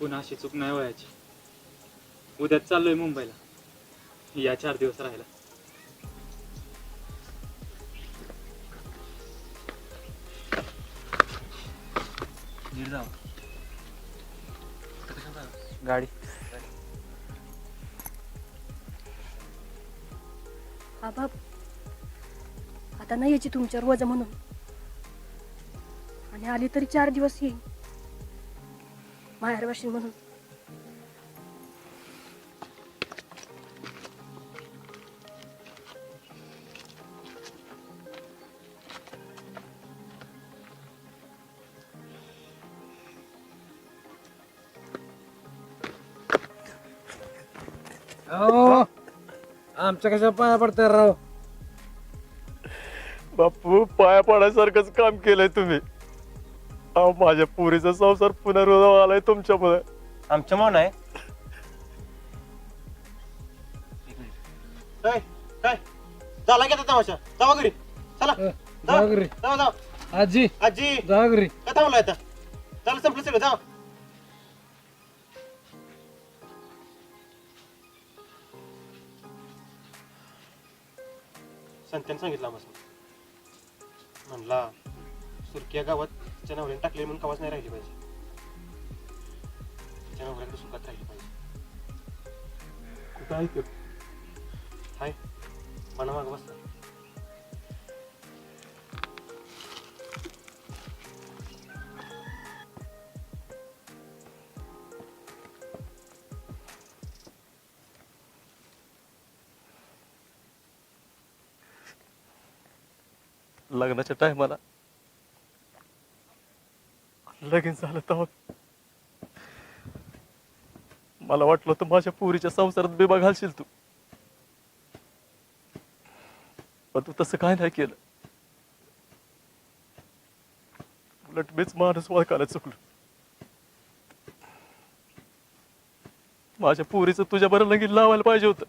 पुन्हा अशी चूक नाही व्हायची. उद्याच चाललोय मुंबईला, या 4 दिवस राहायला. नीट जावा. गाडी बाप आता नाही यायची तुमच्यावर वजा म्हणून, आणि आली तरी 4 दिवस येईल माहेरवाशी म्हणून. आमच्या कशा पाया पडताय राव? बापू, पाया पडायसारखंच काम केलंय तुम्ही. अहो, माझ्या पुरीचा संसार पुनर्वसन आलाय तुमच्यामुळे. आमच्या मन आहे काय काय झाला की आता तमाशा? जावा घरी, चला जा घरी. जावा जावा. आजी आजी जा घरी. काय थांबला आता? चला संपलं सगळं, जावा. संत्याने सांगितलं आम्हाला, म्हणला सुरकी या गावात तिच्या नवऱ्याने टाकले म्हणून कवाच नाही राहिली पाहिजे. तिच्या नवऱ्याकडे सुखात राहिली पाहिजे. कुठं आहे ते? हाय मना माग बसता. लग्नाच्या टायमाला लगीन झालं तेव्हा मला वाटलं होतं माझ्या पुरीच्या संसारात बिबा घालशील तू, पण तू तसं काय नाही केलं. उलट मीच माणूस ओळखायला चुकलो. माझ्या पुरीचं तुझ्या बरं लगीन लावायला पाहिजे होतं.